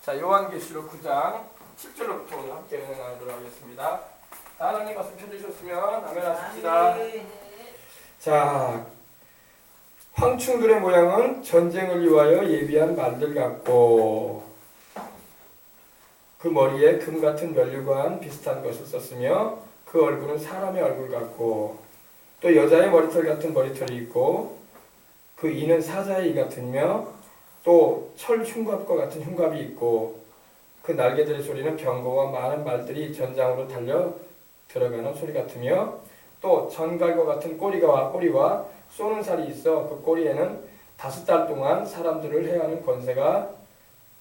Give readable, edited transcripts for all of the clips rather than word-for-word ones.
자, 요한계시록 9장 10절로부터 오늘 함께 은행하도록 하겠습니다. 하나님 말씀 펴주셨으면 아멘 하십시다. 자, 황충들의 모양은 전쟁을 위하여 예비한 말들 같고 그 머리에 금 같은 면류관 비슷한 것을 썼으며 그 얼굴은 사람의 얼굴 같고 또 여자의 머리털 같은 머리털이 있고 그 이는 사자의 이 같으며 또 철 흉갑과 같은 흉갑이 있고 그 날개들의 소리는 병거와 많은 말들이 전장으로 달려 들어가는 소리 같으며 또 전갈과 같은 꼬리와 쏘는 살이 있어 그 꼬리에는 5달 동안 사람들을 해하는 권세가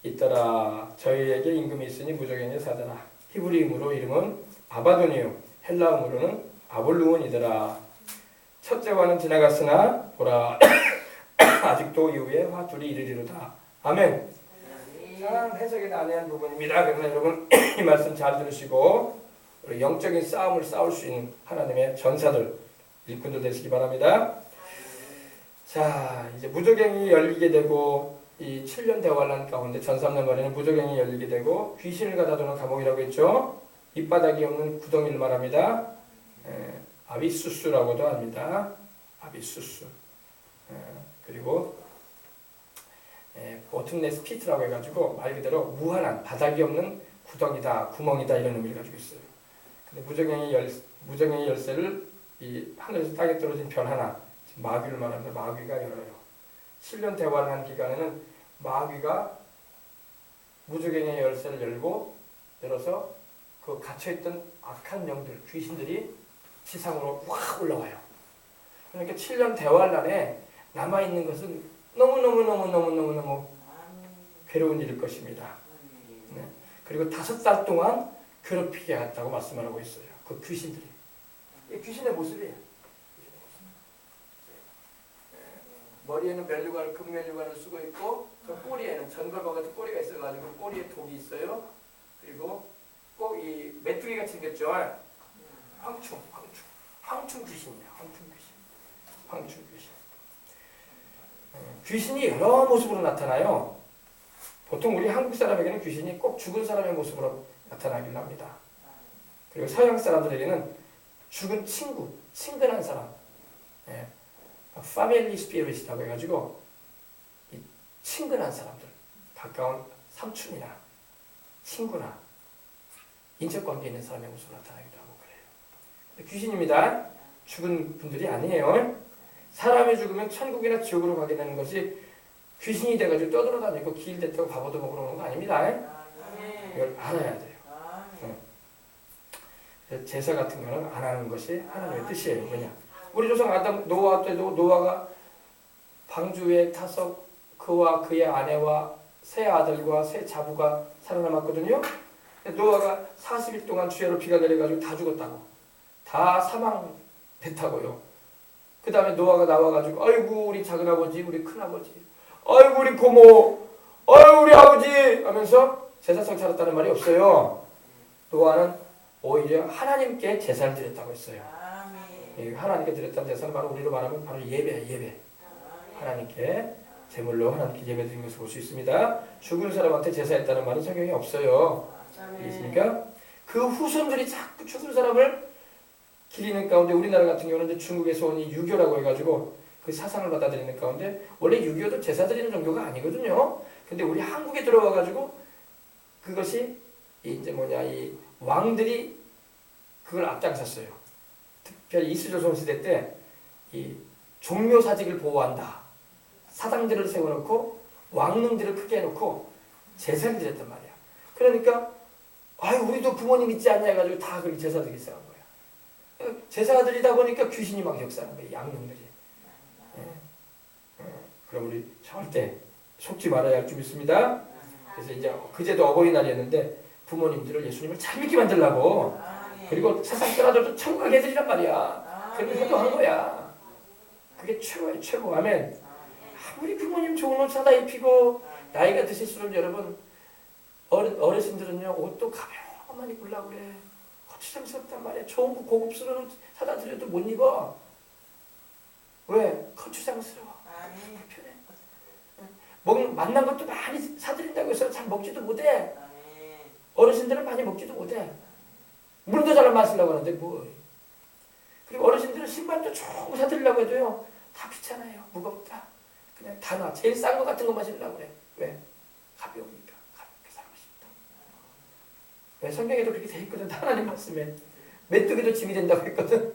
있더라. 저희에게 임금이 있으니 무적행의 사자라. 히브리음으로 이름은 아바돈이요 헬라음으로는 아볼루온이더라. 첫째와는 지나갔으나 보라 아직도 이후에 화둘이 이르리로다. 아멘. 참 해석에 난해한 부분입니다. 그러나 여러분 이 말씀 잘 들으시고 우리 영적인 싸움을 싸울 수 있는 하나님의 전사들 일꾼들 되시기 바랍니다. 자, 이제 무적행이 열리게 되고 이 7년 대환란 가운데 전 3년 만에는 무적행이 열리게 되고 귀신을 가다두는 감옥이라고 했죠. 밑바닥이 없는 구덩이를 말합니다. 아비수스라고도 합니다. 아비수스. 그리고 보튼네스 피트라고 해가지고 말 그대로 무한한 바닥이 없는 구덩이다, 구멍이다 이런 의미를 가지고 있어요. 근데 무적행의 열쇠를 이 하늘에서 땅에 떨어진 별 하나, 마귀를 말하는데 마귀가 열어요. 7년 대환한 기간에는 마귀가 무적행의 열쇠를 열어서 그 갇혀있던 악한 영들, 귀신들이 지상으로 확 올라와요. 그러니까 7년 대환란에 남아있는 것은 너무너무 괴로운 일일 것입니다. 네. 그리고 5달 동안 괴롭히게 했다고 말씀하고 있어요. 그 귀신들이. 귀신의 모습이에요. 머리에는 멜류관, 금멜류관을 쓰고 있고 그 꼬리에는 전갈과 같은 꼬리가 있어가지고 꼬리에 독이 있어요. 그리고 꼭 이 메뚜기가 생겼죠. 황충 귀신이에요. 황충 귀신. 귀신이 여러 모습으로 나타나요. 보통 우리 한국 사람에게는 귀신이 꼭 죽은 사람의 모습으로 나타나긴 합니다. 그리고 서양 사람들에게는 죽은 친구, 친근한 사람, 패밀리 스피릿이라고 해가지고 이 친근한 사람들, 가까운 삼촌이나 친구나 인척관계 있는 사람의 모습으로 나타나기도 하고 그래요. 귀신입니다. 죽은 분들이 아니에요. 사람이 죽으면 천국이나 지옥으로 가게 되는 것이 귀신이 돼가지고 떠돌아다니고 길 대타고 밥얻어 먹으러 오는 거 아닙니다. 이걸 알아야 돼요. 제사 같은 거는 안 하는 것이 하나님의 뜻이에요. 뭐냐? 우리 조상 아담 노아 때도 노아가 방주에 타서 그와 그의 아내와 세 아들과 세 자부가 살아남았거든요. 노아가 40일 동안 주야로 비가 내려가지고 다 죽었다고. 다 사망됐다고요. 그 다음에 노아가 나와가지고 아이고 우리 작은아버지 우리 큰아버지 아이고 우리 고모 아이고 우리 아버지 하면서 제사상 차렸다는 말이 없어요. 노아는 오히려 하나님께 제사를 드렸다고 했어요. 하나님께 드렸다는 제사는 바로 우리로 말하면 바로 예배. 하나님께 제물로 하나님께 예배 드린 것을 볼 수 있습니다. 죽은 사람한테 제사했다는 말은 성경에 없어요. 있습니까? 그 후손들이 자꾸 죽은 사람을 기리는 가운데 우리나라 같은 경우는 이제 중국에서 온 이 유교라고 해가지고 그 사상을 받아들이는 가운데 원래 유교도 제사 드리는 종교가 아니거든요. 근데 우리 한국에 들어와가지고 그것이 이제 이 왕들이 그걸 앞장섰어요. 특별히 이스조선 시대 때 이 종묘 사직을 보호한다. 사당들을 세워놓고 왕릉들을 크게 해놓고 제사를 드렸단 말이야. 그러니까 아유 우리도 부모님 있지 않냐 해가지고 다 그렇게 제사 드리기 시작한 거야. 제사 드리다 보니까 귀신이 막 역사하는 거예요. 양놈들이. 그럼 우리 절대 속지 말아야 할 줄 믿습니다. 그래서 이제 그제도 어버이날이었는데 부모님들을 예수님을 잘 믿게 만들려고 그리고 세상 떠나줘도 천국 가게 해드리란 말이야. 그렇게 효도한 거야. 그게 최고예요. 최고. 아멘. 아무리 부모님 좋은 옷 사다 입히고 나이가 드실수록 여러분 어르신들은요 옷도 가벼운 입고 입으려고 그래. 거추장스럽단 말이야. 좋은 거 고급스러운 옷 사다 드려도 못 입어. 왜? 거추장스러워. 불편해. 만난 것도 많이 사드린다고 해서 잘 먹지도 못해. 어르신들은 많이 먹지도 못해. 물도 잘 안 마시려고 하는데 뭐. 그리고 어르신들은 신발도 좋은 거 사드리려고 해도요. 다 귀찮아요. 무겁다. 그냥 다 놔. 제일 싼 거 같은 거 마시려고 그래. 왜? 가벼우니까. 가볍게 살고 싶다. 왜? 성경에도 그렇게 돼 있거든. 하나님 말씀에. 메뚜기도 짐이 된다고 했거든.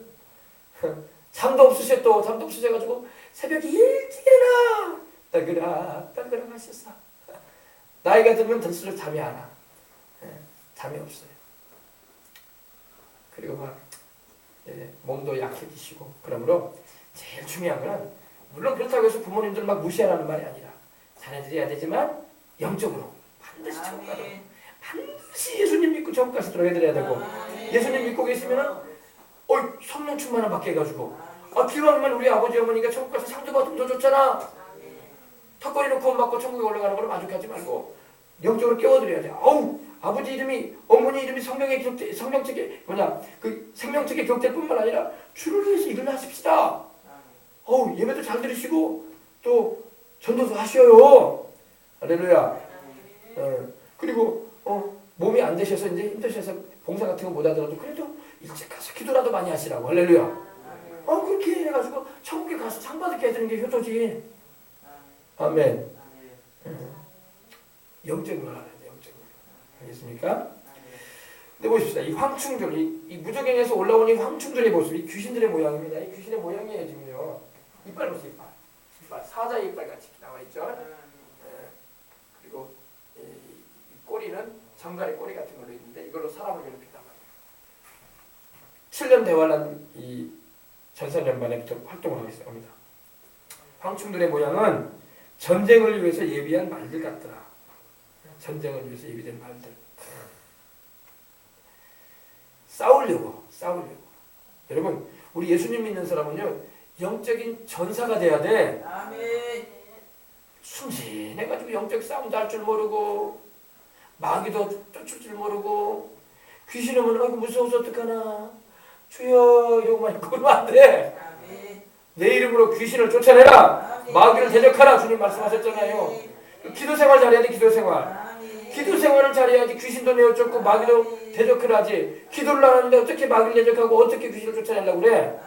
잠도 없으셔 또. 잠도 없으셔가지고 새벽에 일찍 일어나. 따그락 하셨어. 나이가 들면 들수록 잠이 안 와. 잠이 없어요. 그리고 막 몸도 약해지시고. 그러므로 제일 중요한 거는 물론 그렇다고 해서 부모님들 막 무시하라는 말이 아니라 자녀들이 해야 되지만 영적으로 반드시 천국 가도록 반드시 예수님 믿고 천국 가시도록 해드려야 되고 예수님 믿고 계시면은 성령 충만을 받게 해가지고 기왕이면 우리 아버지 어머니가 천국 가서 상도 받으면 더 좋잖아. 턱걸이는 구원 받고 천국에 올라가는 걸 만족하지 말고 영적으로 깨워드려야 돼. 아버지 이름이 어머니 이름이 성경책에 그 생명책에 기록될 뿐만 아니라 주를 위해서 일을 하십시다. 예배도 잘 들으시고 또 전도도 하셔요. 할렐루야. 그리고 몸이 안 되셔서 이제 힘드셔서 봉사 같은 거 못 하더라도 그래도 일찍 가서 기도라도 많이 하시라고. 할렐루야. 그렇게 해가지고 천국에 가서 상 받게 해드리는 게 효도지. 아멘. 영적으로 하라. 영적으로. 알겠습니까? 근데 보십시다. 이 황충들, 이 무적행에서 올라온 이 황충들의 모습, 이 귀신들의 모양입니다. 이 귀신의 모양이에요, 지금요. 이빨 보세요, 이빨. 사자의 이빨 같이 나와 있죠. 그리고 이 꼬리는 정갈의 꼬리 같은 걸로 있는데 이걸로 사람을 괴롭힌단 말이에요. 7년 대환란 이 전산연반에부터 활동을 하고 있습니다. 황충들의 모양은 전쟁을 위해서 예비한 말들 같더라. 전쟁을 위해서 예비된 말들. 싸우려고. 여러분, 우리 예수님 믿는 사람은요, 영적인 전사가 돼야 돼. 아멘. 순진해가지고 영적 싸움도 할 줄 모르고, 마귀도 쫓을 줄 모르고, 귀신 오면 무서워서 어떡하나. 주여, 이러고만 있고 그러면 안 돼. 아멘. 내 이름으로 귀신을 쫓아내라. 아멘. 마귀를 대적하라. 주님 말씀하셨잖아요. 아멘. 기도 생활 잘해야 돼, 기도 생활. 아멘. 기도 생활을 잘해야지 귀신도 내어쫓고 마귀도 대적을 하지. 기도를 안 하는데 어떻게 마귀를 대적하고 어떻게 귀신을 쫓아내려고 그래?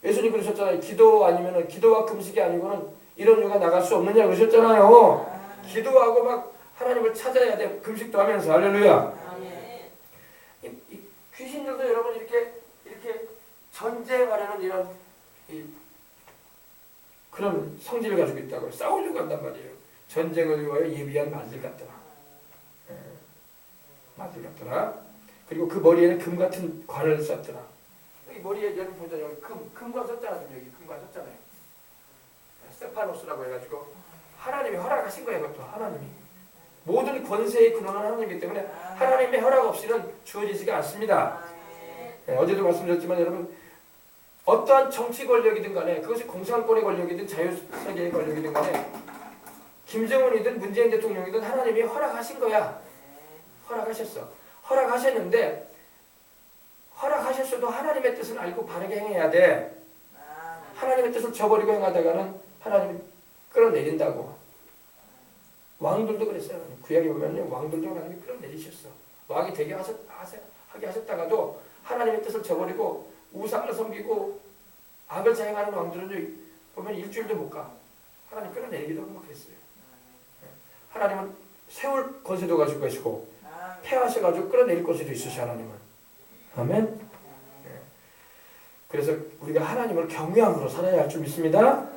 예수님 그러셨잖아요. 기도 아니면은 기도와 금식이 아니고는 이런 유가 나갈 수 없느냐 그러셨잖아요. 기도하고 막 하나님을 찾아야 돼. 금식도 하면서. 할렐루야. 이 귀신들도 여러분 이렇게 전쟁하려는 이런 그런 성질을 가지고 있다고 싸우려고 한단 말이에요. 전쟁을 위하여 예비한 말들 같더라. 말들 같더라. 그리고 그 머리에는 금 같은 관을 썼더라. 여기 머리에 여러분 보자. 여기 금관 썼잖아요. 여기 금관 썼잖아요. 스테파노스라고 해가지고 하나님이 허락하신 거예요. 그것도 하나님이. 모든 권세의 근원은 하나님이기 때문에 하나님의 허락 없이는 주어지지가 않습니다. 어제도 말씀드렸지만 여러분 어떠한 정치 권력이든 간에 그것이 공산권의 권력이든 자유세계의 권력이든 간에 김정은이든 문재인 대통령이든 하나님이 허락하신 거야. 허락하셨어. 허락하셨는데 허락하셨어도 하나님의 뜻을 알고 바르게 행해야 돼. 하나님의 뜻을 저버리고 행하다가는 하나님이 끌어내린다고. 왕들도 그랬어요. 구약에 보면요. 왕들도 하나님이 끌어내리셨어. 왕이 되게 하게 하셨다가도 하나님의 뜻을 저버리고 우상을 섬기고 악을 자행하는 왕들은요. 보면 일주일도 못 가. 하나님 끌어내리기도 하고 그랬어요. 하나님은 세울 권세도 가지고 계시고 폐하셔가지고 끌어내릴 권세도 있으셔 하나님은. 아멘. 그래서 우리가 하나님을 경외함으로 살아야 할 줄 믿습니다.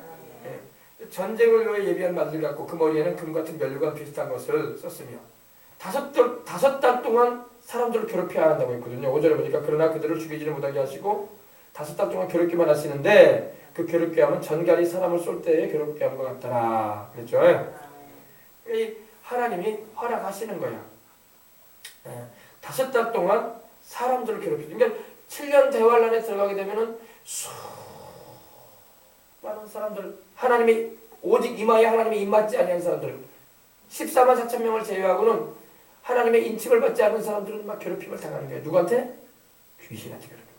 전쟁을 위해 예비한 말들 같고 그 머리에는 금 같은 면류관 비슷한 것을 썼으며 다섯 달 동안 사람들을 괴롭혀야 한다고 했거든요. 5절에 보니까 그러나 그들을 죽이지는 못하게 하시고 5달 동안 괴롭기만 하시는데 그 괴롭게 함은 전갈이 사람을 쏠 때에 괴롭게 함과 같더라. 그랬죠. 이 하나님이 허락하시는 거야. 5달 동안 사람들을 괴롭히죠. 그러니까 7년 대환란에 들어가게 되면은 많은 사람들 하나님이 오직 이마에 하나님이 입맞지 아니한 사람들 14만 4천 명을 제외하고는 하나님의 인침을 받지 않은 사람들은 막 괴롭힘을 당하는 거예요. 누구한테? 귀신한테 괴롭힙니다.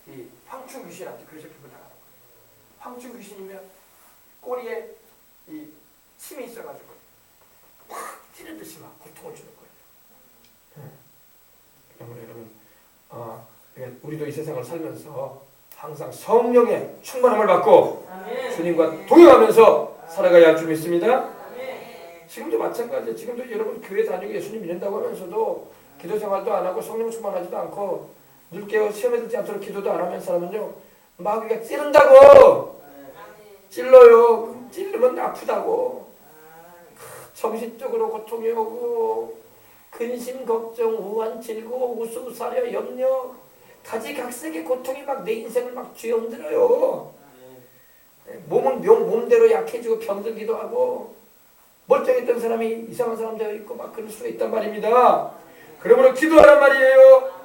이 황충 귀신한테 괴롭힘을 당하는 거예요. 황충 귀신이면 꼬리에 이 침이 있어가지고 확 찌는 듯이 막 고통을 주는 거예요. 그러므로 여러분, 우리도 이 세상을 살면서 항상 성령의 충만함을 받고 주님과 동행하면서 살아가야 할 줄 믿습니다. 지금도 마찬가지예요. 지금도 여러분 교회 다니고 예수님 믿는다고 하면서도 기도 생활도 안 하고 성령 충만하지도 않고 늙게 시험에 들지 않도록 기도도 안 하면 사람은요 마귀가 찌른다고 찔러요. 찔르면 아프다고 정신적으로 고통이 오고 근심 걱정 우환 질고 우수사려 염려 가지각색의 고통이 막 내 인생을 막 쥐어흔들어요. 몸은 몸대로 약해지고 병들기도 하고 멀쩡했던 사람이 이상한 사람 되어 있고 막 그럴 수가 있단 말입니다. 그러므로 기도하란 말이에요.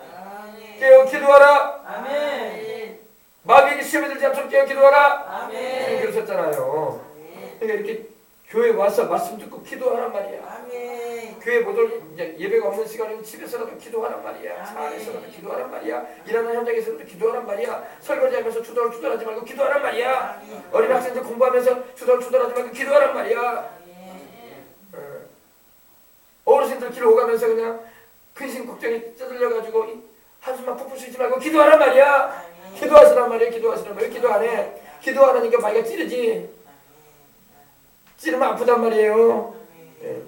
깨어 기도하라. 아멘. 마귀에게 시험에 들지 않도록 깨어 기도하라. 아멘. 그러셨잖아요. 그러니까 이렇게 교회 와서 말씀 듣고 기도하란 말이야. 아멘. 교회 못 올 이제 예배가 없는 시간이면 집에서라도 기도하란 말이야. 차 안에서라도 기도하란 말이야. 일하는 현장에서라도 기도하란 말이야. 설거지하면서 투덜투덜하지 말고 기도하란 말이야. 아멘. 어린 학생들 공부하면서 투덜투덜하지 말고 기도하란 말이야. 어르신들 길 오가면서 그냥 근심 걱정이 쩌들려가지고 한숨만 푹푹 쉬지 말고 기도하란 말이야. 기도하시란 말이야. 기도하시란 말이야. 기도 안 해. 기도 안 하니까 마귀가 찌르지. 찌르면 아프단 말이에요. 네.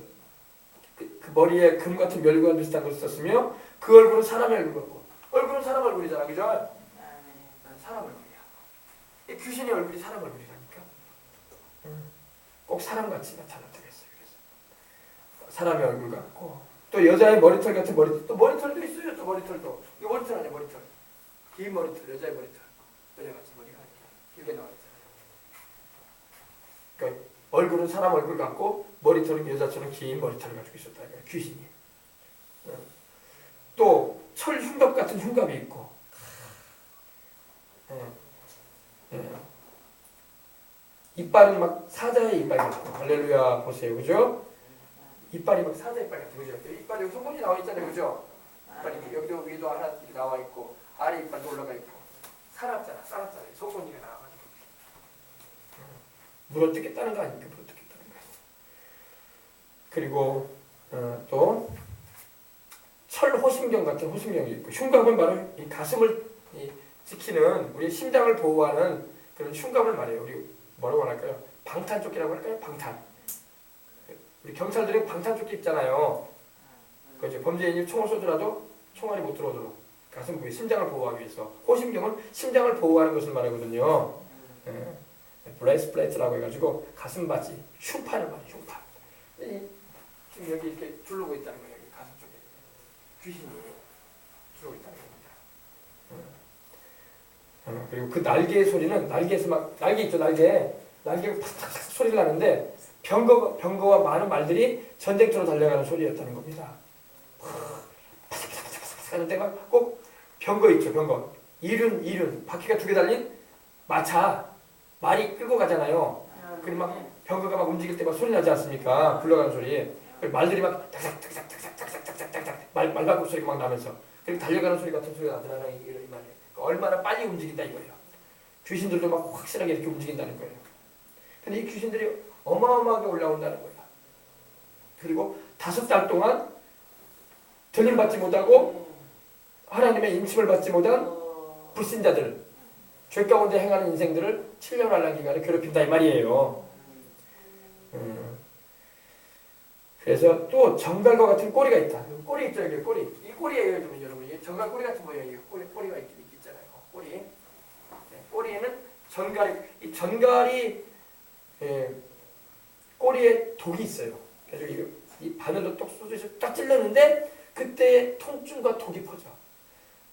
그 머리에 금 같은 멸관 비슷한 걸 썼으며 그 얼굴은 사람의 얼굴이고 얼굴은 사람 얼굴이잖아. 그죠? 사람 얼굴이야. 귀신의 얼굴이 사람 얼굴이라니까. 꼭 사람같이 나타났다. 사람의 얼굴 같고 또 여자의 머리털 같은 머리털 또 머리털도 있어요. 또 머리털도 이거 머리털 아니야. 머리털 긴 머리털 여자의 머리털 여자같이 머리가 길게 나와 있잖아요. 그러니까 얼굴은 사람 얼굴 같고 머리털은 여자처럼 긴 머리털을 가지고 있었다. 귀신이. 또 철 흉갑 같은 흉갑이 있고 이빨은 막 사자의 이빨 같고 할렐루야 보세요. 그죠? 이빨이 막 사자 이빨 같은 거죠. 이빨이 여기 손목이 나와 있잖아요. 그죠? 이빨이 여기도 위도 하나 나와 있고 아래 이빨도 올라가 있고 살았잖아요. 손목이가 나와가지고 물어뜯겠다는 거 아닙니까? 물어뜯겠다는 거. 그리고 또 철호심경 같은 호심경이 있고 흉갑은 바로 이 가슴을 지키는 우리 심장을 보호하는 그런 흉갑을 말해요. 우리 뭐라고 할까요? 방탄조끼라고 할까요? 방탄. 우리 경찰들이 방탄조끼 입잖아요. 그죠? 범죄인이 총을 쏘더라도 총알이 못 들어오도록 가슴 부위, 심장을 보호하기 위해서. 호심경은 심장을 보호하는 것을 말하거든요. 브레이스 플레이트라고 해가지고 가슴 바지, 흉파를 말해요. 흉파. 지금 여기 이렇게 두르고 있다는 거예요. 여기 가슴 쪽에 귀신이 두르고 있다는 겁니다. 그리고 그 날개의 소리는 날개에서 막 날개 있죠. 날개가 팍팍 소리를 나는데. 병거와 많은 말들이 전쟁터로 달려가는 소리였다는 겁니다. 파삭파삭파삭 하는 때가 꼭 병거 있죠. 병거. 이륜 바퀴가 2개 달린 마차 말이 끌고 가잖아요. 그리고 막 병거가 막 움직일 때 막 소리 나지 않습니까? 굴러가는 소리. 말들이 막 탁탁탁탁탁탁탁탁탁 말발굽 소리가 막 나면서 그리고 달려가는 소리 같은 소리가 나더라고요. 이 말이 얼마나 빨리 움직인다 이거예요. 귀신들도 막 확실하게 이렇게 움직인다는 거예요. 근데 이 귀신들이 어마어마하게 올라온다는 거야. 그리고 5달 동안 들림받지 못하고 하나님의 인침을 받지 못한 불신자들, 죄 가운데 행하는 인생들을 7년 환란 기간에 괴롭힌다 이 말이에요. 그래서 또 정갈과 같은 꼬리가 있다. 꼬리 있죠, 여기 꼬리. 이 꼬리예요, 여러분. 이 정갈 꼬리 같은 모양이에요. 꼬리가 있잖아요. 꼬리. 네, 꼬리에는 이 전갈이 꼬리에 독이 있어요. 그래서 이 바늘로 똑 쏘듯이 딱 찔렀는데 그때 통증과 독이 퍼져.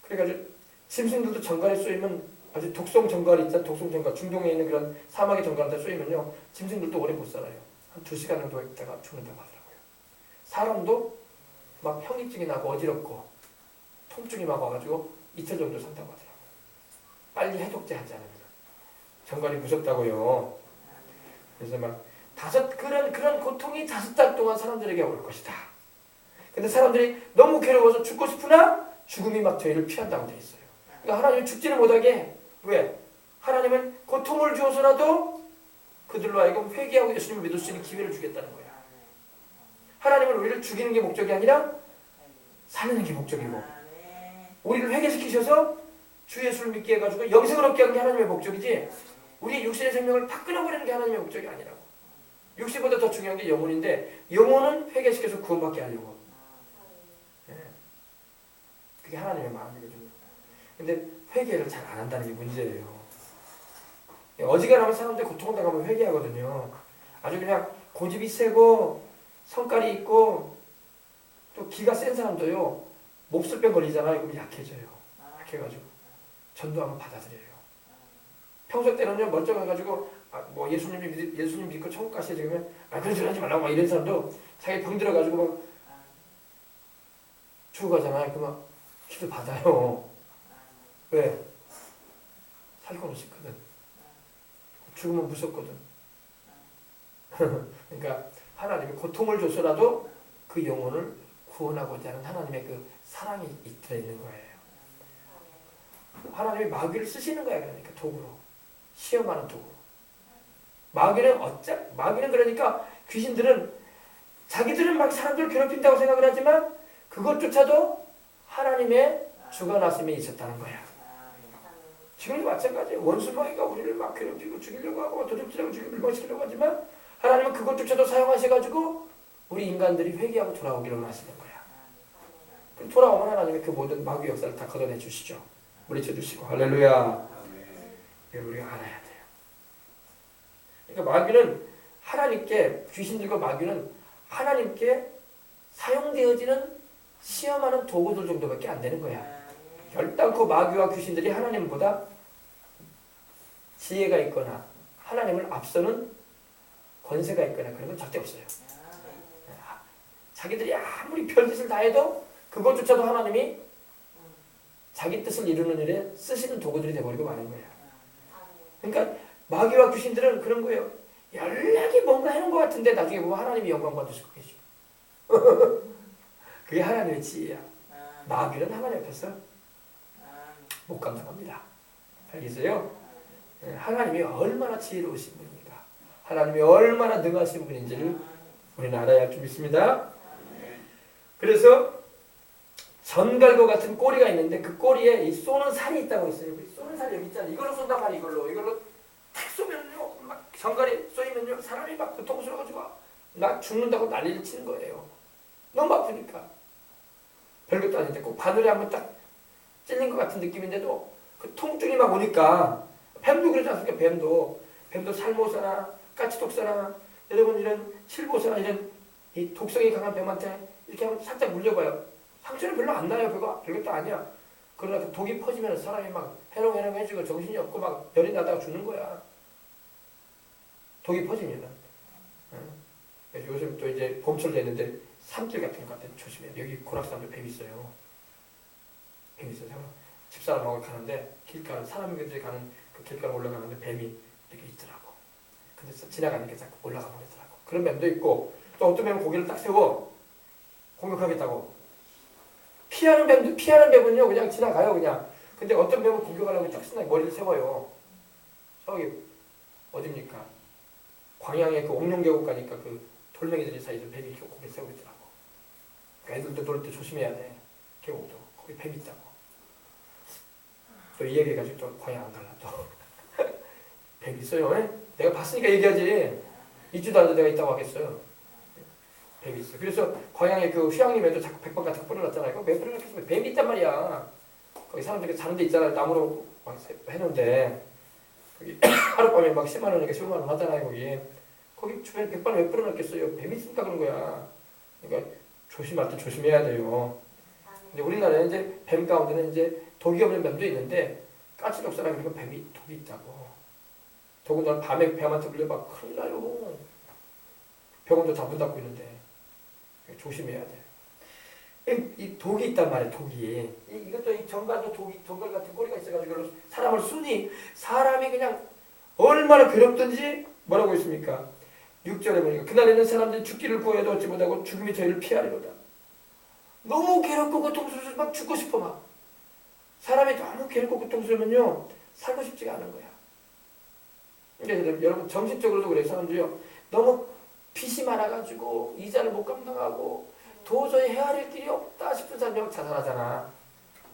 그래가지고 짐승들도 정갈에 쏘이면 아주 독성 정갈이 있잖아. 독성 정갈. 중동에 있는 그런 사막의 정갈한테 쏘이면요. 짐승들도 오래 못 살아요. 한 2시간 정도 있다가 죽는다고 하더라고요. 사람도 막 현기증이 나고 어지럽고 통증이 막 와가지고 이틀 정도 산다고 하더라고요. 빨리 해독제 하지 않으면. 정갈이 무섭다고요. 그래서 막 그런 고통이 5달 동안 사람들에게 올 것이다. 근데 사람들이 너무 괴로워서 죽고 싶으나 죽음이 막 저희를 피한다고 돼 있어요. 그러니까 하나님은 죽지를 못하게 왜? 하나님은 고통을 주어서라도 그 그들로 하여금 회개하고 예수님을 믿을 수 있는 기회를 주겠다는 거야. 하나님은 우리를 죽이는 게 목적이 아니라 살리는 게 목적이고, 우리를 회개시키셔서 주 예수를 믿게 해가지고 영생을 얻게 하는 게 하나님의 목적이지, 우리 육신의 생명을 다 끊어버리는 게 하나님의 목적이 아니라고. 육신보다 더 중요한 게 영혼인데, 영혼은 회개시켜서 구원받게 하려고. 그게 하나님의 마음이거든요. 근데 회개를 잘 안 한다는 게 문제예요. 어지간하면 사람들이 고통을 당하면 회개하거든요. 아주 그냥 고집이 세고 성깔이 있고 또 기가 센 사람도요, 몹쓸병 걸리잖아요. 그럼 약해져요. 약해가지고 전도하면 받아들여요. 평소 때는요 멀쩡해가지고 뭐 예수님 믿고 천국 가시지 그러면 그런 소리 하지 말라고 막 이런 사람도 자기 병 들어가지고 막 죽어가잖아요. 그러면 기도 받아요. 왜? 살고는 싶거든. 죽으면 무섭거든. 그러니까 하나님이 고통을 줘서라도 그 영혼을 구원하고자 하는 하나님의 그 사랑이 들어있는 거예요. 하나님이 마귀를 쓰시는 거야. 그러니까 도구로. 시험하는 도구로. 마귀는 그러니까 귀신들은 자기들은 막 사람들을 괴롭힌다고 생각을 하지만 그것조차도 하나님의 주관하심에 있었다는 거야. 지금도 마찬가지예요. 원수 마귀가 우리를 막 괴롭히고 죽이려고 하고 도둑질하고 죽이고 밀망시키려고 하지만 하나님은 그것조차도 사용하셔가지고 우리 인간들이 회개하고 돌아오기를 원하시는 거야. 그럼 돌아오면 하나님이 그 모든 마귀 역사를 다 걷어내 주시죠. 물리쳐 주시고. 할렐루야. 이걸 우리가 알아야 돼요. 그러니까 마귀는 하나님께, 귀신들과 마귀는 하나님께 사용되어지는 시험하는 도구들 정도밖에 안 되는 거야. 결단코 마귀와 귀신들이 하나님보다 지혜가 있거나 하나님을 앞서는 권세가 있거나 그런 건 절대 없어요. 자기들이 아무리 별짓을 다 해도 그것조차도 하나님이 자기 뜻을 이루는 일에 쓰시는 도구들이 돼버리고 마는 거예요. 그러니까 마귀와 귀신들은 그런 거예요. 연락이 뭔가 해놓은 것 같은데 나중에 보면 하나님이 영광 받으시고 계시고. 그게 하나님의 지혜야. 마귀는 하나님 앞에서 못 감당합니다. 알겠어요? 하나님이 얼마나 지혜로우신 분입니까? 하나님이 얼마나 능하신 분인지를 우리는 알아야 할 줄 믿습니다. 그래서 전갈과 같은 꼬리가 있는데 그 꼬리에 이 쏘는 살이 있다고 했어요. 쏘는 살이 여기 있잖아요. 이걸로 쏜단 말이에요. 이걸로 탁 쏘면요, 막 전갈에 쏘이면요, 사람이 막 고통스러워가지고 나 죽는다고 난리를 치는 거예요. 너무 아프니까. 별것도 아닌데 꼭 바늘에 한번 딱 찔린 것 같은 느낌인데도 그 통증이 막 오니까, 뱀도 그러지 않습니까? 뱀도 살모사나 까치독사나 여러분 이런 실보사나 이런 이 독성이 강한 뱀한테 이렇게 한번 살짝 물려봐요. 상처는 별로 안 나요. 별것도 아니야. 그러나 그 독이 퍼지면 사람이 막 해롱해롱해지고 정신이 없고 막 열이 나다가 죽는 거야. 독이 퍼지면은. 요즘 또 이제 봄철 됐는데 산길 같은 것 같아. 조심해. 여기 고락산도 뱀 있어요. 뱀 있어요. 집사람하고 가는데 길가, 사람들이 가는 그 길가로 올라가는데 뱀이 이렇게 있더라고. 근데 지나가는 게 자꾸 올라가 버리더라고. 그런 뱀도 있고, 또 어떤 뱀은 고개를 딱 세워 공격하겠다고. 피하는 뱀은요 그냥 지나가요 그냥. 근데 어떤 뱀은 공격하려고 딱 신나게 머리를 세워요. 저기 어딥니까? 광양에 그 옥룡계곡 가니까 그 돌멩이들 사이에서 뱀이 이렇게 고개 세우고 있더라고. 그러니까 애들도 놀 때 조심해야 돼. 계곡도 거기 뱀이 있다고. 또 이 얘기해가지고 또 광양 안 갈라 또. 뱀 있어요. 내가 봤으니까 얘기하지. 있지도 않는데 내가 있다고 하겠어요. 뱀이 있어. 그래서 광양에 그 휴양림에도 자꾸 백번 같은 거 뿌려놨잖아요. 그거 왜 뿌려놨겠어? 뱀이 있단 말이야. 거기 사람들이 자는 데 있잖아요. 나무로 막 해놓은데 거기 하룻밤에 막 10만 원이니까 15만 원 하잖아요. 거기 주변에 백번 왜 뿌려놨겠어요? 뱀이 있으니까 그런 거야. 그러니까 조심할 때 조심해야 돼요. 근데 우리나라에 이제 뱀 가운데는 이제 독이 없는 뱀도 있는데 까치독사라 그러니까 뱀이 독이 있다고. 더군다나 밤에 뱀한테 물려봐 큰일 나요. 병원도 다 문 닫고 있는데 조심해야 돼. 이 독이 있단 말이야. 독이. 이것도 이 정갈도 정갈 같은 꼬리가 있어가지고 사람을 쑤니 사람이 그냥 얼마나 괴롭든지 뭐라고 있습니까? 6절에 보니까 그날에는 사람들이 죽기를 구해도 얻지 못하고 죽음이 저희를 피하리로다. 너무 괴롭고 고통스러워서 막 죽고 싶어 막. 사람이 너무 괴롭고 고통스러우면요 살고 싶지가 않은 거야. 그러니까 여러분 정신적으로도 그래요. 사람들이요. 너무 빚이 많아가지고 이자를 못 감당하고 도저히 헤아릴 길이 없다 싶은 사람이 막 자살하잖아.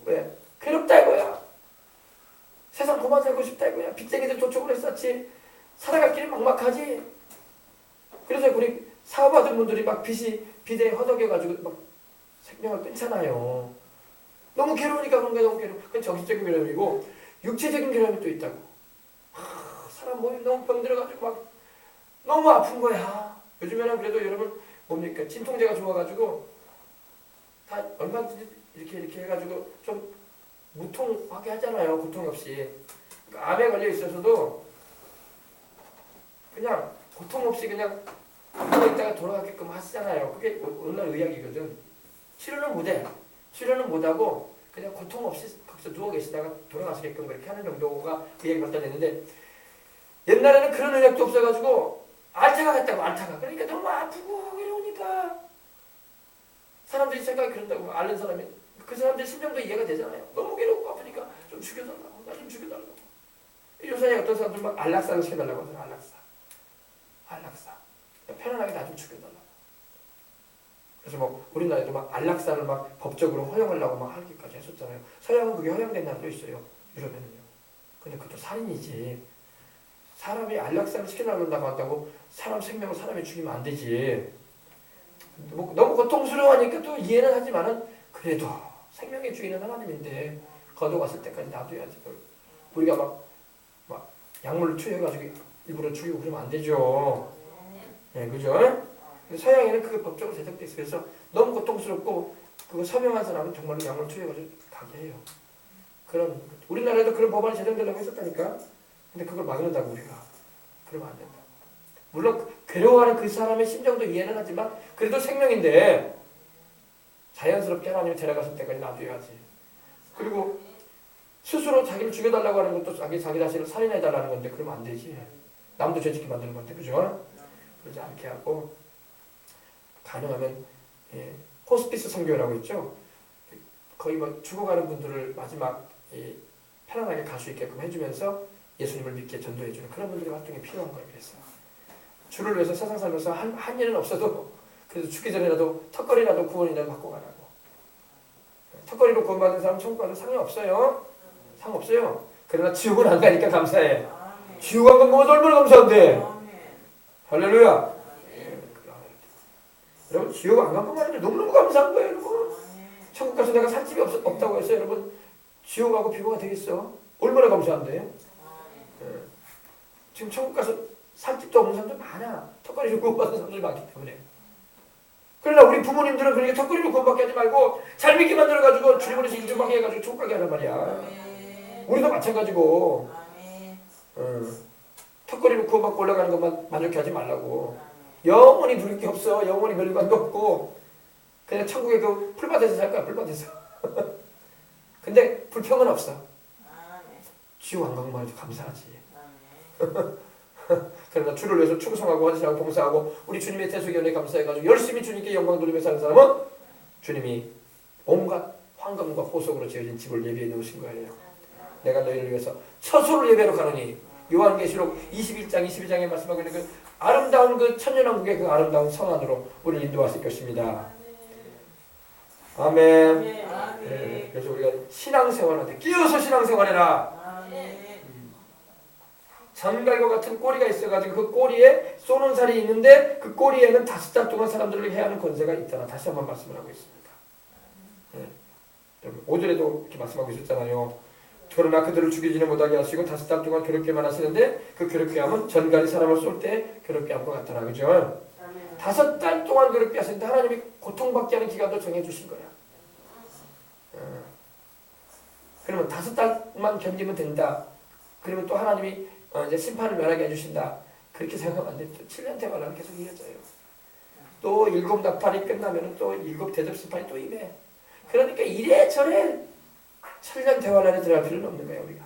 왜? 괴롭다 이거야. 세상 그만 살고 싶다 이거야. 빚쟁이들 도촉을 했었지. 살아갈 길이 막막하지. 그래서 우리 사업하던 분들이 막 빚에 허덕여가지고 막 생명을 끊잖아요. 너무 괴로우니까 그런 게 너무 괴로워. 그건 정신적인 괴로움이고 육체적인 괴로움이 또 있다고. 사람 몸이 너무 병들어가지고 막 너무 아픈 거야. 요즘에는 그래도 여러분 뭡니까? 진통제가 좋아가지고 다 얼마든지 이렇게 해가지고 좀 무통하게 하잖아요. 고통 없이. 그러니까 암에 걸려 있어서도 그냥 고통 없이 그냥 누워 있다가 돌아가게끔 하시잖아요. 그게 오늘날 의학이거든. 치료는 못해. 치료는 못하고 그냥 고통 없이 거기서 누워 계시다가 돌아가시게끔 그렇게 하는 정도가 의학이 발달했는데 옛날에는 그런 의학도 없어가지고 알타가 했다고 알타가. 그러니까 너무 아프고 괴로우니까 사람들이 생각이 그런다고 앓는 사람이 그 사람들 심정도 이해가 되잖아요. 너무 괴롭고 아프니까 좀 죽여달라고. 나 좀 죽여달라고. 요새 어떤 사람들 막 안락사를 시켜달라고 하잖아. 안락사. 편안하게 나 좀 죽여달라고. 그래서 뭐 우리나라에도 막 안락사를 막 법적으로 허용하려고 막 하기까지 했었잖아요. 서양은 그게 허용된 나라도 있어요. 유럽에는요. 근데 그것도 살인이지. 사람이 안락사를 시켜달라고 한다고 사람 생명을 사람이 죽이면 안 되지. 뭐 너무 고통스러워하니까 또 이해는 하지만은 그래도 생명의 주인은 하나님인데 거둬갔을 때까지 놔둬야지. 우리가 막 약물을 투여해가지고 일부러 죽이고 그러면 안 되죠. 예, 그죠? 서양에는 그게 법적으로 제정돼 있어요. 그래서 너무 고통스럽고 그거 서명한 사람은 정말로 약물 투여해가지고 가게 해요. 그런 우리나라에도 그런 법안이 제정되려고 했었다니까. 근데 그걸 막는다고 우리가. 그러면 안 된다. 물론 괴로워하는 그 사람의 심정도 이해는 하지만 그래도 생명인데 자연스럽게 하나님이 데려갔을 때까지 놔둬야지. 그리고 스스로 자기를 죽여달라고 하는 것도 자기 자신을 살인해달라는 건데 그러면 안 되지. 남도 죄짓게 만드는 건데 그죠? 그러지 않게 하고 가능하면 호스피스 선교라고 있죠. 거의 뭐 죽어가는 분들을 마지막 편안하게 갈 수 있게끔 해주면서 예수님을 믿게 전도해주는 그런 분들의 활동이 필요한 거예요. 그래서 주를 위해서 세상 살면서 한 일은 없어도 그래도 죽기 전에라도 턱걸이라도 구원이라도 받고 가라고. 턱걸이로 구원받은 사람 천국 가도 상관 없어요. 상 없어요. 그러나 지옥은 안 가니까 감사해. 지옥 안 간 거면 얼마나 감사한데. 할렐루야. 여러분 지옥 안 간 것만 해도 너무너무 감사한 거예요. 여러분. 천국 가서 내가 살 집이 없다고 해서 여러분 지옥하고 비교가 되겠어? 얼마나 감사한데. 지금 천국 가서 살 집도 없는 사람들 많아. 턱걸이로 구원받은 사람들이 많기 때문에. 그러나 우리 부모님들은 그렇게 턱걸이로 구원받게 하지 말고 잘 믿게 만들어가지고 주님으로 인정받게 해가지고 천국 가게 하란 말이야. 우리도 마찬가지고 턱걸이로 구원받고 올라가는 것만 만족해 하지 말라고. 영원히 부를 게 없어. 영원히 멸관도 없고 그냥 천국에 그 풀밭에서 살 거야. 풀밭에서. 근데 불평은 없어. 지옥 안 간 것만 해도 감사하지. 그러나 주를 위해서 충성하고 헌신하고 봉사하고 우리 주님의 대속연에 감사해가지고 열심히 주님께 영광 돌리며 사는 사람은 주님이 온갖 황금과 보석으로 지어진 집을 예비해 놓으신 거예요. 내가 너희를 위해서 처소를 예배로 가느니 요한계시록 21장 22장에 말씀하고 있는 그 아름다운 그 천년왕국의 그 아름다운 성 안으로 우리를 인도하실 것입니다. 아멘. 네, 그래서 우리가 신앙생활한테 끼어서 신앙생활해라. 전갈과 같은 꼬리가 있어가지고 그 꼬리에 쏘는 살이 있는데 그 꼬리에는 5달 동안 사람들을 해하는 권세가 있다. 다시 한번 말씀을 하고 있습니다. 네. 5절에도 이렇게 말씀하고 있었잖아요. 그러나 그들을 죽이지는 못하게 하시고 5달 동안 괴롭게만 하시는데 그 괴롭게 함은 전갈이 사람을 쏠 때 괴롭게 함과 같더라. 그죠? 5달 동안 괴롭게 하시는데 하나님이 고통받게 하는 기간도 정해주신 거야. 그러면 5달만 견디면 된다. 그러면 또 하나님이 이제 심판을 면하게 해주신다. 그렇게 생각하면 안 돼요. 7년 대관은 계속 이어져요. 또 7 나팔이 끝나면 또 7 대접 심판이 또 임해. 그러니까 이래저래 7년 대관 안에 들어갈 필요는 없는 거예요. 우리가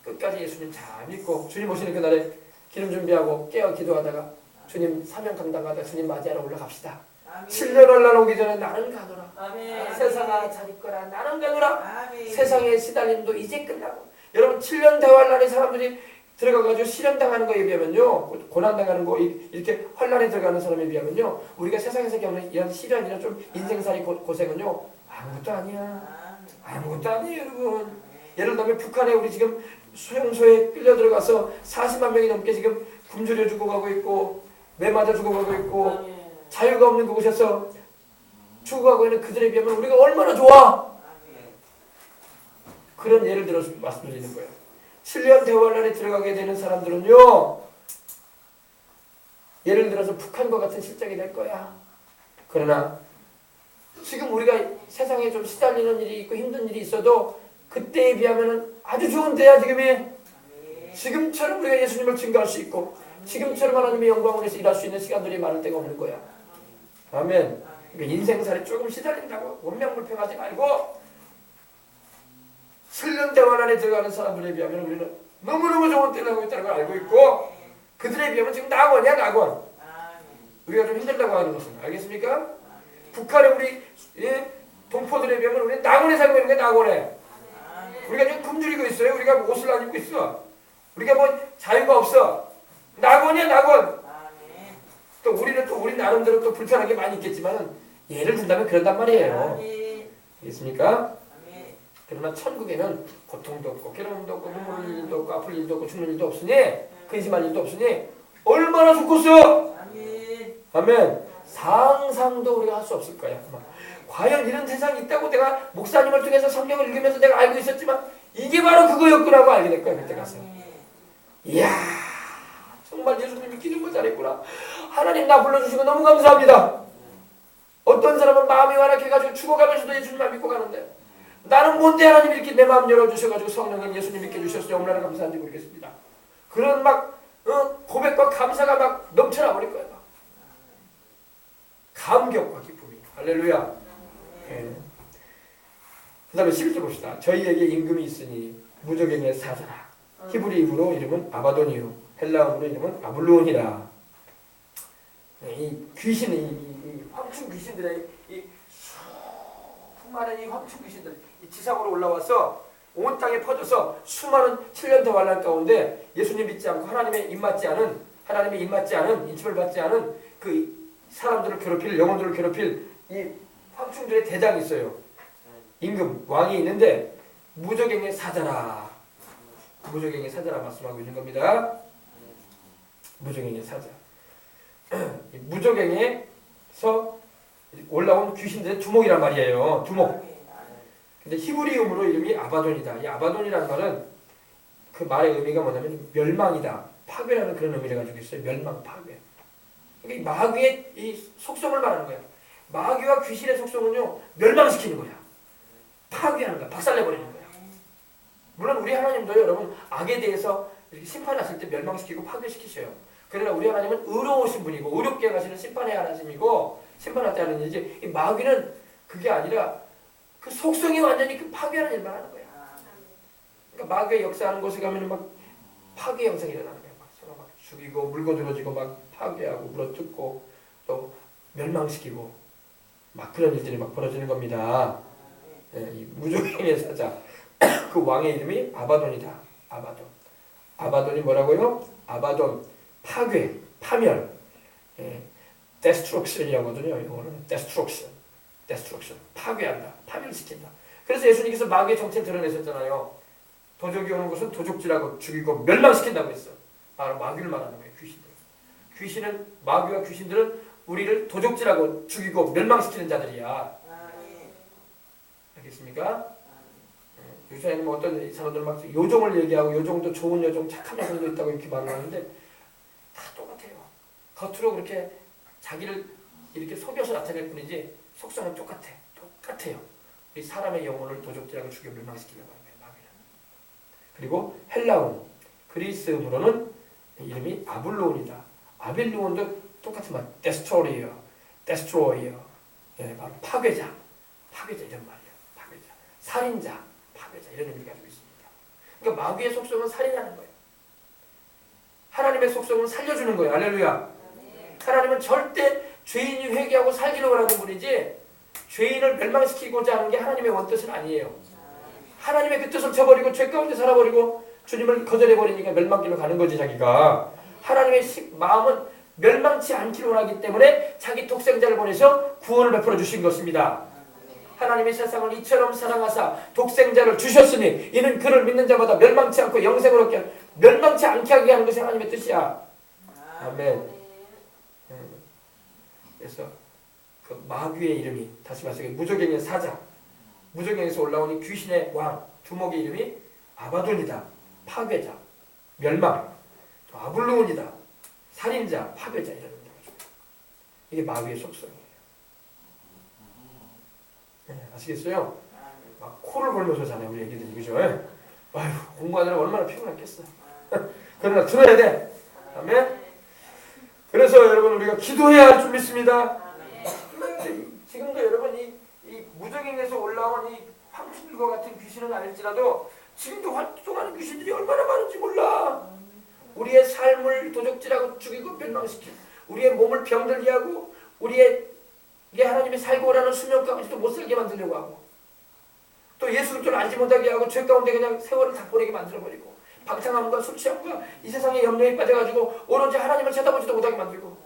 끝까지 예수님 잘 믿고 주님 오시는 그날에 기름 준비하고 깨어 기도하다가 주님 사명 감당하다 주님 맞이하러 올라갑시다. 7년 날 오기 전에 나는 가노라. 아멘. 세상아 잘 있거라. 나는 가노라. 아멘. 세상의 시달림도 이제 끝나고 여러분 7년 대환란의 사람들이 들어가가지고 시련당하는 거에 비하면요, 고난당하는 거, 이렇게 환란에 들어가는 사람에 비하면요, 우리가 세상에서 겪는 이런 시련이나 좀 인생살이 고생은요, 아무것도 아니야. 아무것도 아니에요, 여러분. 예를 들면 북한에 우리 지금 수용소에 끌려 들어가서 40만 명이 넘게 지금 굶주려 죽어가고 있고, 매 맞아 죽어가고 있고, 자유가 없는 그곳에서 죽어가고 있는 그들에 비하면 우리가 얼마나 좋아? 그런 예를 들어서 말씀드리는 거예요. 7년 대환란에 들어가게 되는 사람들은요, 예를 들어서 북한과 같은 실정이 될 거야. 그러나 지금 우리가 세상에 좀 시달리는 일이 있고 힘든 일이 있어도 그때에 비하면 아주 좋은 때야. 지금처럼 우리가 예수님을 증거할 수 있고 지금처럼 하나님의 영광을 위해서 일할 수 있는 시간들이 많을 때가 없는 거야. 아멘. 그러니까 인생살이 조금 시달린다고 원명불평하지 말고 7년 대환란에 들어가는 사람들에 비하면 우리는 너무너무 좋은 때를 하고 있다는 걸 알고 있고 그들에 비하면 지금 낙원이야, 낙원. 우리가 좀 힘들다고 하는 것은 알겠습니까? 북한의 우리 동포들에 비하면 우리는 낙원에 살고 있는 거야, 낙원에. 우리가 지금 굶주리고 있어요. 우리가 옷을 안 입고 있어. 우리가 뭐 자유가 없어. 낙원이야, 낙원. 또 우리는 또 우리 나름대로 또 불편한 게 많이 있겠지만 예를 든다면 그런단 말이에요. 알겠습니까? 그러나 천국에는 고통도 없고 괴로움도 없고 눈물 일도 없고 아플 일도 없고 죽는 일도 없으니 근심할 일도 없으니 얼마나 좋겠어. 아멘. 상상도 우리가 할 수 없을 거야. 과연 이런 세상이 있다고 내가 목사님을 통해서 성경을 읽으면서 내가 알고 있었지만 이게 바로 그거였구나고 알게 될 거야. 그때 가서. 이야, 정말 예수님 믿기 정말 잘했구나. 하나님 나 불러주시고 너무 감사합니다. 어떤 사람은 마음이 완악해가지고 죽어가면서도 예수님만 믿고 가는데 나는 뭔데 하나님 이렇게 내 마음 열어주셔가지고 성령님 예수님 믿게 해주셨어요. 얼마나 감사한지 모르겠습니다. 그런 막 고백과 감사가 막 넘쳐나 버릴 거예요. 막. 감격과 기쁨이. 할렐루야. 네. 그 다음에 11절 봅시다. 저희에게 임금이 있으니 무적행의 사자라. 히브리어로 이름은 아바돈이요 헬라어로 이름은 아블루온이라. 이 귀신, 이 황충 귀신들의 이 수많은 이 황충 귀신들 이 지상으로 올라와서 온 땅에 퍼져서 수많은 7년 더 환란 가운데 예수님 믿지 않고 하나님의 입맞지 않은 인침을 받지 않은 그 사람들을 괴롭힐 영혼들을 괴롭힐 이 황충들의 대장이 있어요. 임금 왕이 있는데 무적행의 사자라. 무적행의 사자라 말씀하고 있는 겁니다. 무적행의 사자. 무적행에서 올라온 귀신들의 두목이란 말이에요. 두목. 근데 히브리음으로 이름이 아바돈이다. 이 아바돈이라는 말은 그 말의 의미가 뭐냐면 멸망이다, 파괴라는 그런 의미를 가지고 있어요. 멸망, 파괴. 그러니까 이 마귀의 이 속성을 말하는 거야. 마귀와 귀신의 속성은요, 멸망시키는 거야. 파괴하는 거야. 박살내버리는 거야. 물론 우리 하나님도 여러분 악에 대해서 이렇게 심판하실 때 멸망시키고 파괴시키셔요. 그러나 우리 하나님은 의로우신 분이고 의롭게 가시는 심판의 하나님이고 심판할 때 하는 일이지. 이 마귀는 그게 아니라 그 속성이 완전히 그 파괴하는 일만 하는 거야. 그러니까 마귀의 역사하는 곳에 가면 막 파괴 현상이 일어나는 거야. 막 서로 막 죽이고 물고 들어지고 막 파괴하고 물어뜯고 또 멸망시키고 막 그런 일들이 막 벌어지는 겁니다. 예, 이 무적행의 사자 그 왕의 이름이 아바돈이다. 아바돈. 아바돈이 뭐라고요? 아바돈 파괴, 파멸. 예, destruction이라고 하거든요. 영어로는 destruction. 파괴한다. 파멸시킨다. 그래서 예수님께서 마귀의 정체를 드러내셨잖아요. 도적이 오는 것은 도적질하고 죽이고 멸망시킨다고 했어. 바로 마귀를 말하는 거예요. 귀신은 마귀와 귀신들은 우리를 도적질하고 죽이고 멸망시키는 자들이야. 알겠습니까? 요새는 뭐 어떤 사람들은 막 요종을 얘기하고 요종도 좋은 요종, 착한 요종도 있다고 이렇게 말을 하는데 다 똑같아요. 겉으로 그렇게 자기를 이렇게 속여서 나타낼 뿐이지 속성은 똑같아요. 이 사람의 영혼을 도적질하고 죽여 멸망시키려고 하는 거예요. 마귀는. 그리고 헬라어, 그리스어로는 이름이 아블로온이다. 아빌로온도 똑같은 말, 데스트로이어. 예, 바로 파괴자 이런 말이에요. 파괴자, 살인자, 파괴자 이런 의미를 가지고 있습니다. 그러니까 마귀의 속성은 살인하는 거예요. 하나님의 속성은 살려주는 거예요. 할렐루야. 하나님은 절대 죄인이 회개하고 살기를 원하는 분이지 죄인을 멸망시키고자 하는 게 하나님의 원뜻은 아니에요. 하나님의 그 뜻을 저버리고 죄 가운데 살아버리고 주님을 거절해버리니까 멸망길로 가는 거지 자기가. 하나님의 마음은 멸망치 않기를 원하기 때문에 자기 독생자를 보내서 구원을 베풀어 주신 것입니다. 하나님이 세상을 이처럼 사랑하사 독생자를 주셨으니 이는 그를 믿는 자마다 멸망치 않고 영생을 얻게 멸망치 않게 하게 하는 것이 하나님의 뜻이야. 아멘. 그래서 그 마귀의 이름이 다시 말해서 무저갱의 사자, 무저갱에서 올라온 이 귀신의 왕 두목의 이름이 아바돈이다. 파괴자, 멸망, 아블루온이다. 살인자, 파괴자 이런 거죠. 이게 마귀의 속성이에요. 네, 아시겠어요? 막 코를 골면서 자네요 우리 애기들이. 그죠? 아휴 공부하느라 얼마나 피곤했겠어. 그러나 들어야 돼. 아멘. 그래서 여러분 우리가 기도해야 할 줄 믿습니다. 지금도 여러분 이 무적행에서 올라온 이 황충들과 같은 귀신은 아닐지라도 지금도 활동하는 귀신들이 얼마나 많은지 몰라. 우리의 삶을 도적질하고 죽이고 멸망시키고 우리의 몸을 병들게 하고 우리의 하나님이 살고 오라는 수명 가운데도 못 살게 만들려고 하고 또 예수 그리스도를 알지 못하게 하고 죄 가운데 그냥 세월을 다 보내게 만들어버리고 방탕함과 술 취함과 이 세상의 염려에 빠져가지고 오로지 하나님을 쳐다보지도 못하게 만들고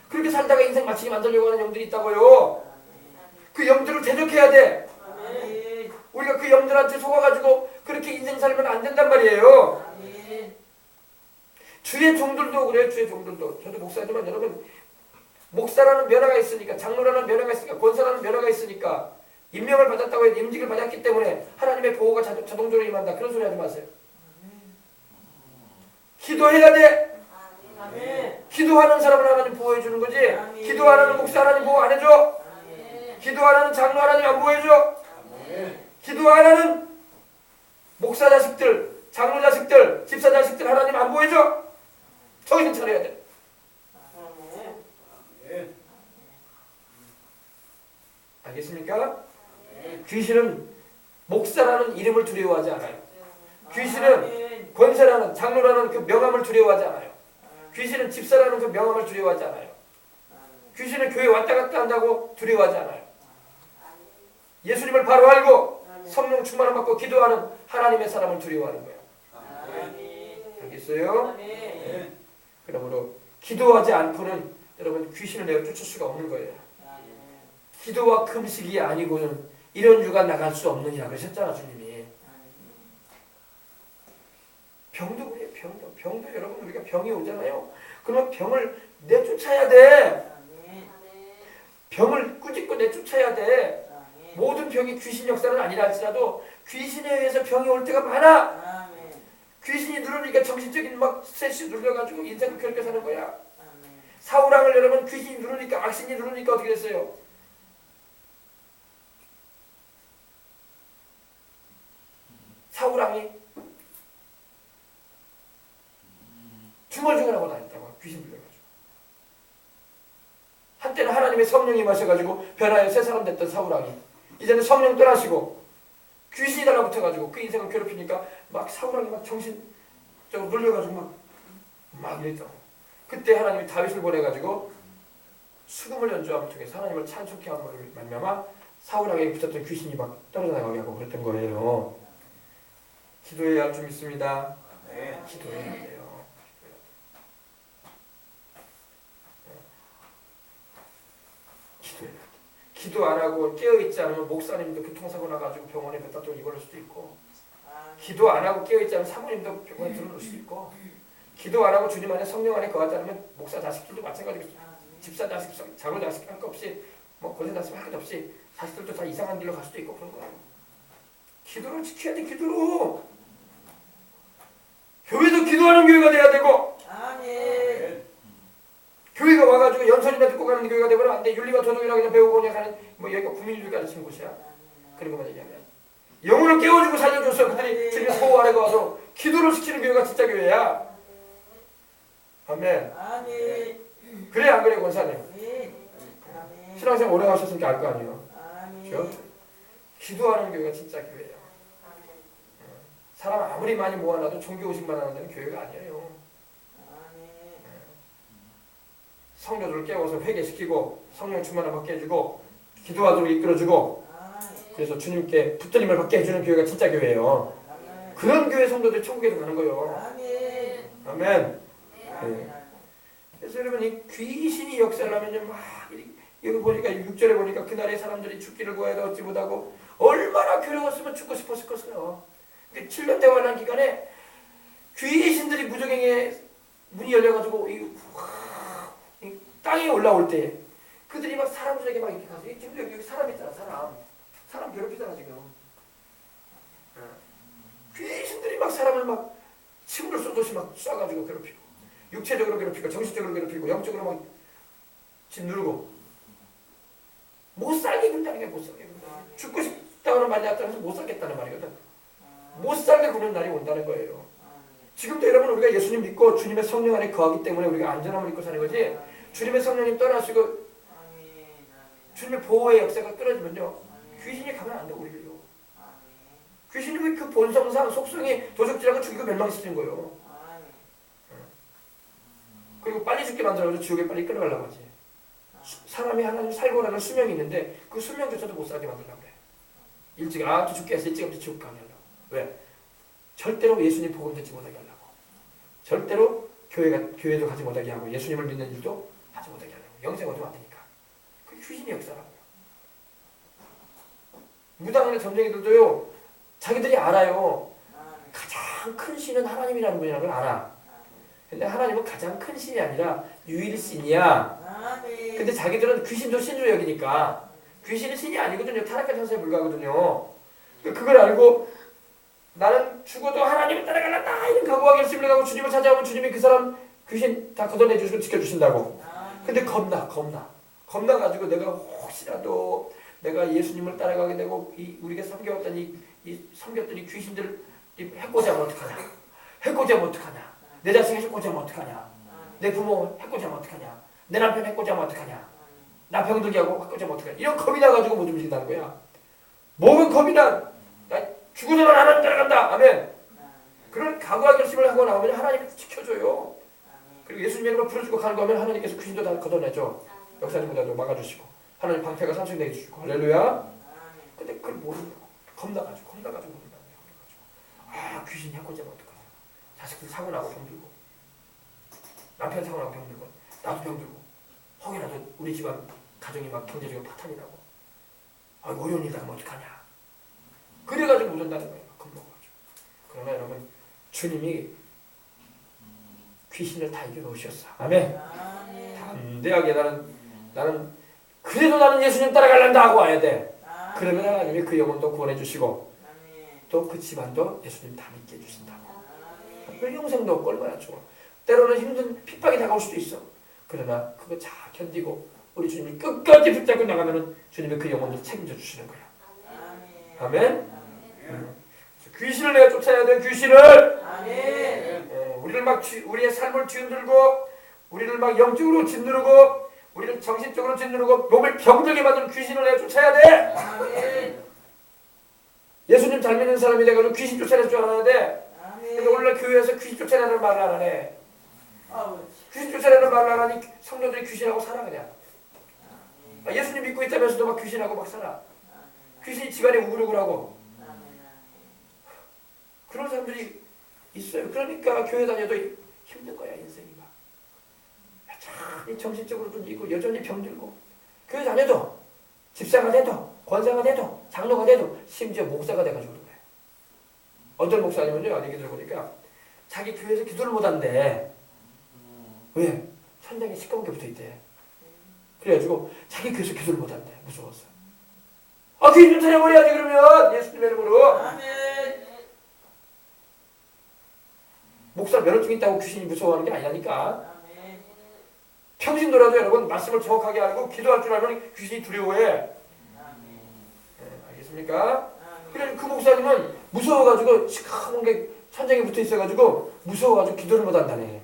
그렇게 살다가 인생 마치게 만들려고 하는 영들이 있다고요. 그 영들을 대적해야 돼. 우리가 그 영들한테 속아가지고 그렇게 인생 살면 안 된단 말이에요. 주의 종들도 그래요. 주의 종들도. 저도 목사지만 여러분 목사라는 면허가 있으니까 장로라는 면허가 있으니까 권사라는 면허가 있으니까 임명을 받았다고 해서 임직을 받았기 때문에 하나님의 보호가 자동적으로 임한다. 그런 소리 하지 마세요. 기도해야 돼. 기도하는 사람을 하나님 보호해 주는 거지. 기도하는 목사 하나님 보호 안 해줘. 기도하는 장로 하나님 안 보호해줘. 기도 안 하는 목사 자식들, 장로 자식들, 집사 자식들 하나님 안 보호해줘. 정신 차려야 돼. 알겠습니까? 귀신은 목사라는 이름을 두려워하지 않아요. 귀신은 권세라는 장로라는 그 명함을 두려워하지 않아요. 귀신은 집사라는 그 명함을 두려워하지 않아요. 귀신은 교회 왔다 갔다 한다고 두려워하지 않아요. 예수님을 바로 알고 성령 충만을 받고 기도하는 하나님의 사람을 두려워하는 거예요. 알겠어요? 그러므로 기도하지 않고는 여러분 귀신을 내어 쫓을 수가 없는 거예요. 기도와 금식이 아니고는 이런 유가 나갈 수 없느니라 그러셨잖아 주님이. 병도 그래요. 병도 여러분 우리가 병이 오잖아요. 그러면 병을 내쫓아야 돼. 병을 꾸짖고 내쫓아야 돼. 모든 병이 귀신 역사는 아니라 할지라도 귀신에 의해서 병이 올 때가 많아. 귀신이 누르니까 정신적인 막 스트레스 눌려가지고 인생을 그렇게 사는 거야. 사우랑을 여러분 귀신이 누르니까 악신이 누르니까 어떻게 됐어요? 사우랑이 중얼중얼하고 다녔다고 귀신 들려가지고 한때는 하나님의 성령이 마셔가지고 변화해 새 사람 됐던 사우랑이 이제는 성령 떠나시고 귀신이 달라붙어가지고 그 인생을 괴롭히니까 막 사우랑이 막 정신적으로 눌려가지고 막 이랬다고. 그때 하나님이 다윗을 보내가지고 수금을 연주함을 통해서 하나님을 찬송케 함으로 말미암아 사우랑에게 붙었던 귀신이 막 떨어져 나가게 하고 그랬던 거예요. 기도해야 할 줄 믿습니다. 기도해야 돼요. 기도 안 하고 깨어있지 않으면 목사님도 교통사고 나가지고 병원에 뱉다 또 입원할 수도 있고, 기도 안 하고 깨어있지 않으면 사모님도 병원에 들어올 수도 있고, 기도 안 하고 주님 안에 성령 안에 거하지 않으면 목사 자식들도 마찬가지고 집사 자식, 장로 자식 할 거 없이 뭐 권세 자식 할 것 없이 자식들도 다 이상한 길로 갈 수도 있고 그런 거예요. 기도를 지켜야 돼. 기도로 교회도 기도하는 교회가 돼야 되고, 교회가 와가지고 연설이나 듣고 가는 교회가 되면 안 돼. 윤리와 도덕이라 그냥 배우고 그냥 가는 뭐 여기가 국민주의 가르치는 곳이야. 그런 것만 얘기하면 영혼을 깨워주고 살려줘서 그들이 주님 보호 아래가 와서 기도를 시키는 교회가 진짜 교회야. 아멘. 그래 안 그래 권사님? 신앙생활 오래 하셨으니까 알 거 아니에요. 그렇죠? 기도하는 교회가 진짜 교회야. 사람 아무리 많이 모아놔도 종교 의식만 하는 데는 교회가 아니에요. 성도들을 깨워서 회개시키고 성령 충만을 받게 해주고 기도하도록 이끌어주고, 그래서 주님께 붙들림을 받게 해주는 교회가 진짜 교회예요. 그런 교회 성도들이 천국에도 가는 거예요. 아멘. 아멘. 아멘. 그래서 여러분 이 귀신이 역사를 하면요 막 여기 보니까 6절에 보니까 그날의 사람들이 죽기를 구하여도 얻지 못하고 얼마나 괴로웠으면 죽고 싶었을 것이요. 7년 대환란 기간에 귀신들이 무적행에 문이 열려가지고 이 땅에 올라올 때 그들이 막 사람들에게 막 이렇게 가서 지금 여기 사람 있잖아. 사람 괴롭히잖아 지금. 귀신들이 막 사람을 막 침을 쏘듯이 막 쏴가지고 괴롭히고 육체적으로 괴롭히고 정신적으로 괴롭히고 영적으로 막 짓누르고 못 살게 군다는 게 못 살게 군다. 죽고 싶다는 말이 나타나서 못 살겠다는 말이거든. 못 살게 구는 날이 온다는 거예요. 지금도 여러분 우리가 예수님 믿고 주님의 성령 안에 거하기 때문에 우리가 안전함을 입고 사는 거지. 주님의 성령님 떠나시고 주님의 보호의 역사가 끊어지면요 귀신이 가면 안 돼 우리를요. 귀신이 그 본성상 속성이 도적질하고 죽이고 멸망시키는 거예요. 그리고 빨리 죽게 만들어서 지옥에 빨리 끌어가려고 하지. 사람이 하나님 살고라는 수명이 있는데 그 수명조차도 못 살게 만들려고 그래. 일찍 또 죽게 해서 일찍부터 지옥 가게 하려고. 왜? 절대로 예수님 복음 듣지 못하게 하려고. 절대로 교회도 가지 못하게 하고 예수님을 믿는 일도 하지 못하게 하려고. 영생 얻으면 안 되니까. 그게 귀신의 역사라고요. 무당이나 점쟁이들도요 자기들이 알아요. 가장 큰 신은 하나님이라는 분이라는 걸 알아. 근데 하나님은 가장 큰 신이 아니라 유일신이야. 근데 자기들은 귀신도 신으로 여기니까 귀신은 신이 아니거든요. 타락한 천사에 불과하거든요. 그걸 알고 나는 죽어도 하나님을 따라갈란다 이런 각오와 결심을 하고 주님을 찾아오면 주님이 그 사람 귀신 다 걷어내주시고 지켜주신다고. 근데 겁나가지고 내가 혹시라도 내가 예수님을 따라가게 되고 우리가 섬겨왔던 섬겼던 이 귀신들을 해코지하면 어떡하냐. 해코지하면 어떡하냐. 내 자식 해코지하면 어떡하냐. 내 부모 해코지하면 어떡하냐. 내 남편 해코지하면 어떡하냐. 나 병들게 하고 해코지하면 어떡하냐. 이런 겁이 나가지고 못 움직인다는 거야. 뭐가 겁이 나. 나 죽어서는 하나님 따라간다. 아멘. 그런 각오와 결심을 하고 나오면 하나님이 지켜줘요. 그리고 예수님의 이름을 부르시고 가는 거 하면 하나님께서 귀신도 다 걷어내죠. 역사님보다도 막아주시고 하나님 방패가 삼성되게 해주시고 할렐루야. 근데 그걸 모르고 겁나가지고 모른다는 거야. 귀신이 해코지하면 어떡하냐. 자식들 사고 나고 병들고 남편 사고 나고 병들고 나도 병들고 혹이라도 우리 집안 가정이 막 경제적으로 파탄이 나고 어려운 일 당하면 어떡하냐. 그래가지고 못 온다는 거예요. 겁먹어가지고. 그러나 여러분 주님이 귀신을 다 이겨놓으셨어. 아멘. 담대하게 나는 그래도 나는 예수님 따라갈란다 하고 와야 돼. 그러면 하나님이 그 영혼도 구원해 주시고 또 그 집안도 예수님 다 믿게 해주신다고. 그 영생도 없고 얼마나 좋아. 때로는 힘든 핍박이 다가올 수도 있어. 그러나 그거 잘 견디고 우리 주님이 끝까지 붙잡고 나가면 주님이 그 영혼을 책임져 주시는 거야. 아멘. 귀신을 내가 쫓아야 돼. 귀신을. 우리를 막 우리의 삶을 뒤흔들고 우리를 막 영적으로 짓누르고 우리를 정신적으로 짓누르고 몸을 병들게 만드는 귀신을 내가 쫓아야 돼. 예수님 잘 믿는 사람이 돼가지고 귀신 쫓아낼 줄 알아야 돼. 근데 오늘날 교회에서 귀신 쫓아내는 말을 안 하네. 귀신 쫓아내는 말을 안 하니 성도들이 귀신하고 살아 그냥. 예수님 믿고 있다면서도 막 귀신하고 막 살아. 귀신이 집안에 우글우글하고 그런 사람들이 있어요. 그러니까 교회 다녀도 힘든 거야 인생이 막. 여전히 정신적으로도 있고 여전히 병들고 교회 다녀도 집사가 돼도 권사가 돼도 장로가 돼도 심지어 목사가 돼가지고 그래. 어떤 목사님은요 얘기 들어보니까 자기 교회에서 기도를 못한대. 왜? 천장에 시꺼먼 게 붙어있대. 그래가지고 자기 교회에서 기도를 못한대. 무서웠어. 귀신 좀 차려버려야지 그러면 예수님의 이름으로. 목사 면허증 있다고 귀신이 무서워하는 게 아니라니까. 평신도라도 여러분 말씀을 정확하게 알고 기도할 줄 알면 귀신이 두려워해. 알겠습니까? 그래 그 목사님은 무서워가지고 시커먼 게 천장에 붙어 있어가지고 무서워가지고 기도를 못 한다네.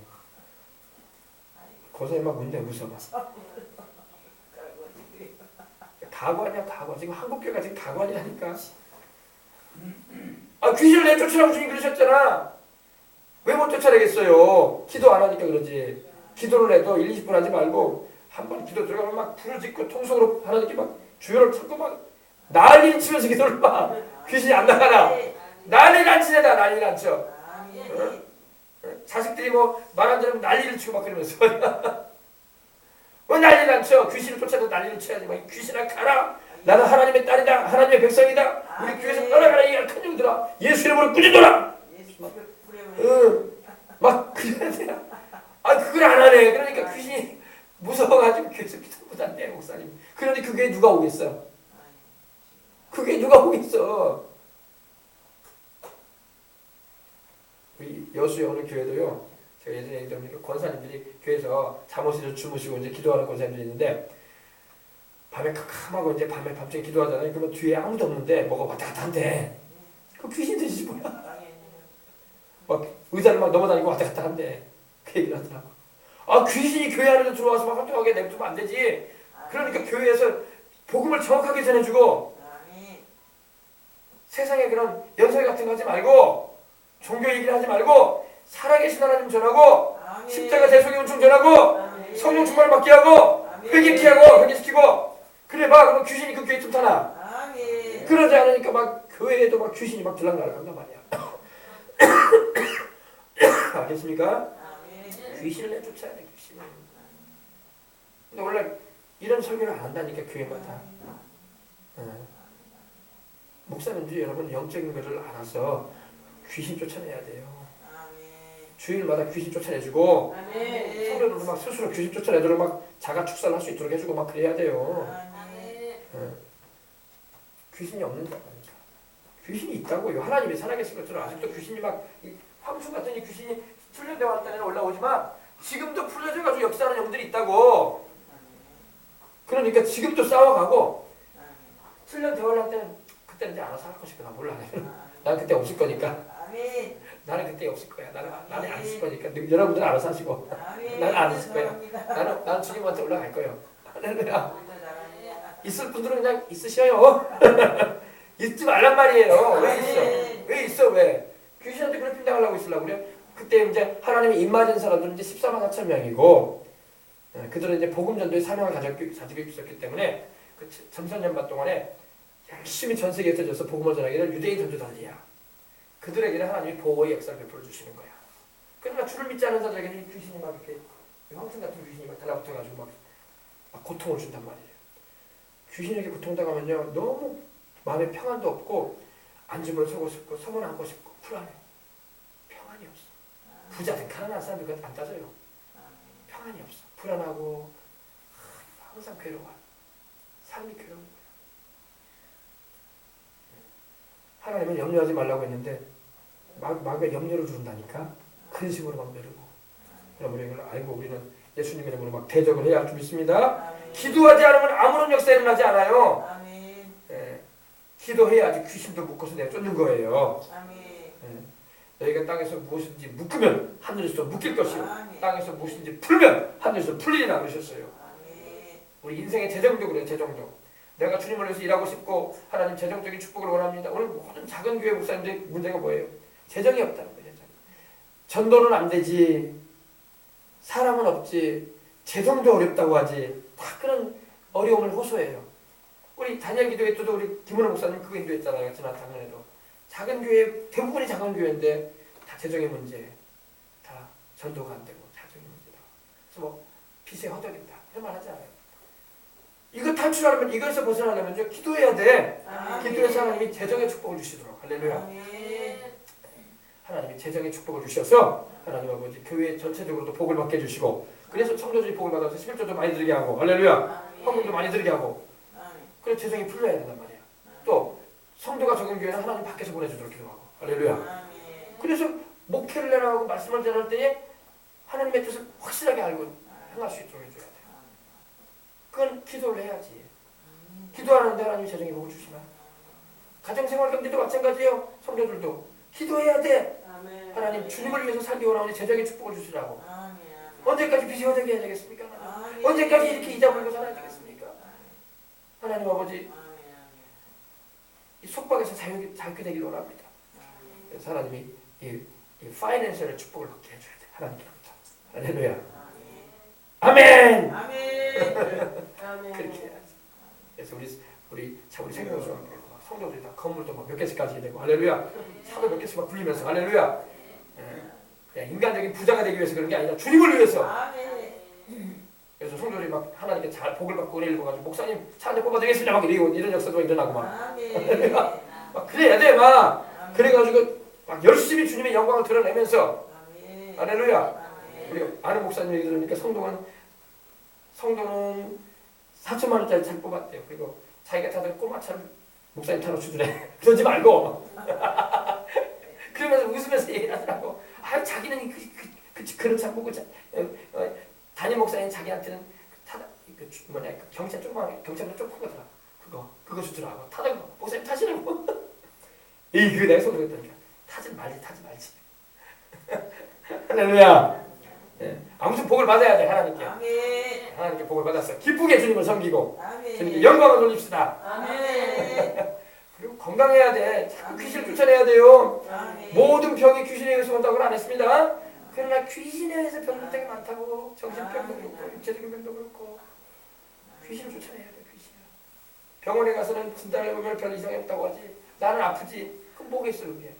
고사님 막 뭔데 무서워. 가고 아니야 가고. 지금 한국교회가 지금 가고 아니라니까. 귀신을 내쫓으라고 주님 그러셨잖아. 왜 못 쫓아내겠어요? 기도 안 하니까 그러지. 기도를 해도 1, 20분 하지 말고 한 번 기도 들어가면 막 부르짖고 통속으로 하나님께 막 주여를 찾고 막 난리를 치면서 기도를 막 귀신이 안 나가나. 난리난치다 난리난쳐. 아멘. 자식들이 뭐 말 안 들으면 난리를 치고 막 그러면서 뭐 난리난쳐. 귀신을 쫓아도 난리를 쳐야지. 막 귀신아 가라. 나는 하나님의 딸이다. 하나님의 백성이다. 우리 교회에서 떠나가라 이 큰 형들아. 예수 이름으로 꾸짖어라. 막 그래야 돼. 아 그걸 안 하네. 그러니까 귀신이 무서워가지고 교회에서 기도 못한대 목사님. 그런데 그 교회 누가 오겠어? 그게 누가 오겠어? 우리 여수의 어느 교회도요. 제가 예전에 얘기 들으니까 권사님들이 교회에서 잠옷에서 주무시고 이제 기도하는 권사님들이 있는데 밤에 캄캄하고 이제 밤중에 기도하잖아요. 그러면 뒤에 아무도 없는데 뭐가 왔다 갔다 한대. 그 귀신 드시지 뭐야? 막 의자를 막 넘어다니고 왔다 갔다 한대. 그 얘기를 하더라고. 아 귀신이 교회 안에도 들어와서 막 활동하게 내두면 안 되지. 그러니까 교회에서 복음을 정확하게 전해주고 세상에 그런 연설 같은 거 하지 말고 종교 얘기를 하지 말고 살아계신 하나님 전하고 십자가 대속의 은총 전하고 성령 충만을 받게 하고 회개케 하고 회개시키고 그래 봐. 그러면 귀신이 그 교회 틈타나. 그러지 않으니까 막 교회에도 막 귀신이 막 들락날락한단 말이야. 알겠습니까? 귀신을 내쫓아야 돼. 귀신을. 근데 원래 이런 설교를 안 한다니까 교회마다. 목사님들이 여러분 영적인 것을 알아서 귀신 쫓아내야 돼요. 주일마다 귀신 쫓아내주고 성도들도 막 스스로 귀신 쫓아내도록 막 자가 축사할 수 있도록 해주고 막 그래야 돼요. 귀신이 없는다니까. 귀신이 있다고요. 하나님이 살아계신 것처럼 아직도 귀신이 막 황충 같은 이 귀신이 훈련되어 왔을 때는 올라오지만 지금도 풀려져가지고 역사하는 영들이 있다고. 그러니까 지금도 싸워가고 훈련되어 올 때는 그때는 이제 알아서 할 것이구나. 몰라. 나는 그때 없을 거니까. 나는 그때 없을 거야. 나는 안 있을 거니까. 여러분들은 알아서 하시고. 나는 안 있을 거야. 나는 주님한테 올라갈 거예요. 있을 분들은 그냥 있으셔요. 있지 말란 말이에요. 왜 있어? 왜 있어? 왜? 귀신한테 그렇게 당하려고 있으려고 그래? 그때 이제 하나님의 입 맞은 사람들은 이제 14만 4천 명이고, 그들은 이제 복음 전도의 사명을 가지고 있었기 때문에 그 전천년반 동안에 열심히 전 세계에 흩어져서 복음을 전하기를 유대인 전도자들이야. 그들에게는 하나님이 보호의 역사를 베풀어 주시는 거야. 그러나 주를 믿지 않은 자들에게는 귀신이 막 이렇게 황충 같은 귀신이 막 달라붙어가지고 막 고통을 준단 말이에요. 귀신에게 고통당하면요 너무 마음에 평안도 없고 앉으면 서고 싶고 서면 앉고 싶고 불안해. 평안이 없어. 부자든 가난한 사람들 그건 안 따져요. 평안이 없어. 불안하고 항상 괴로워. 삶이 괴로운 거야. 하나님은 염려하지 말라고 했는데 마귀가 염려를 주른다니까. 근심으로 막 내르고. 그럼 우리는 알고 우리는 예수님의 이름으로 막 대적을 해야 할 줄 믿습니다. 기도하지 않으면 아무런 역사 일어나지 않아요. 기도해야지 귀신도 묶어서 내쫓는 거예요. 너희가 땅에서 무엇인지 묶으면 하늘에서 묶일 것이요 땅에서 무엇인지 풀면 하늘에서 풀리리라 그러셨어요. 우리 인생의 재정도 그래요. 재정도. 내가 주님을 위해서 일하고 싶고 하나님 재정적인 축복을 원합니다. 오늘 모든 작은 교회 목사님들의 문제가 뭐예요? 재정이 없다는 거예요. 전도는 안 되지. 사람은 없지. 재정도 어렵다고 하지. 다 그런 어려움을 호소해요. 우리 다니엘 기도회 때도 우리 김은호 목사님 그거 인도했잖아요. 지난 작년에도. 작은 교회, 대부분이 작은 교회인데 다 재정의 문제. 다 전도가 안 되고 재정의 문제다. 그래서 뭐 빚에 허덕인다. 이런 말 하지 않아요. 이거 탈출하려면 이것에서 벗어나려면 기도해야 돼. 기도해서 하나님이 재정의 축복을 주시도록. 할렐루야. 하나님이 재정의 축복을 주셔서 하나님 아버지 교회 전체적으로도 복을 받게 해주시고 그래서 성도들이 복을 받아서 11조도 많이 들게 하고 할렐루야. 헌금도 많이 들게 하고 그래서 재정이 풀려야 된단 말이야. 또 성도가 적은 교회는 하나님 밖에서 보내주도록 기도하고 할렐루야. 그래서 목회를 내려가고 말씀을 전할 때에 하나님의 뜻을 확실하게 알고 행할 수 있도록 해줘야 돼. 그건 기도를 해야지. 기도하는데 하나님이 재정의 복을 주시나? 가정생활 경제도 마찬가지예요. 성도들도 기도해야 돼. 하나님 주님을 위해서 살기 원하오니 재정의 축복을 주시라고. 언제까지 빚이 허되게 해야 되겠습니까? 언제까지 이렇게 이자 물고 살아야 되겠습니까? 하나님 아버지 이 속박에서 자유케 되기를 원합니다. 그래서 하나님이 이 파이낸셜의 축복을 받게 해줘야 돼. 하나님께로부터. 할렐루야. 아멘. 아멘. 그렇게 해야지. 그래서 우리 생명수와 함께 성도들이 다 건물도 막 몇 개씩 가지게 되고 할렐루야. 차도 몇 개씩 막 굴리면서 할렐루야. 인간적인 부자가 되기 위해서 그런 게 아니라 주님을 위해서. 그래서 성도들이 막 하나님께 잘 복을 받고 은혜를 입어가지고 목사님 차 한 대 뽑아드리겠습니다 막 이런 역사도 일어나고 막. 막 그래야 돼 막. 그래가지고 막 열심히 주님의 영광을 드러내면서 할렐루야. 우리 아는 목사님 얘기 들으니까 성도는 4천만 원짜리 차 뽑았대요. 그리고 자기가 타던 꼬마 차를 목사님 차로 주더래. 그러지 말고. 그러면서 웃으면서 얘기를 하더라고. 아 자기는 그런 차 보고 담임 목사님 자기한테는 경차 조그만 경차보다 조금 크거더라. 그거 주더라고. 타다가 목사님 타시라고. 에이 그거 내가 손으로 했다니까. 타지 말지. 할렐루야. 아무튼 복을 받아야 돼 하나님께. 아멘. 하나님께 복을 받았어. 기쁘게 주님을 섬기고 아멘. 주님께 영광을 돌립시다. 아멘. 그리고 건강해야 돼. 자꾸 귀신을 쫓아내야 돼요. 아멘. 모든 병이 귀신에 의해서 온다고는 안 했습니다. 그러나 귀신에 의해서 병들 때가 많다고. 정신병도 그렇고 육체적인 병도 그렇고 귀신을 쫓아내야 돼. 귀신을. 병원에 가서는 진단을 해보면 별 이상이 없다고 하지. 나는 아프지. 그럼 뭐겠어 그게.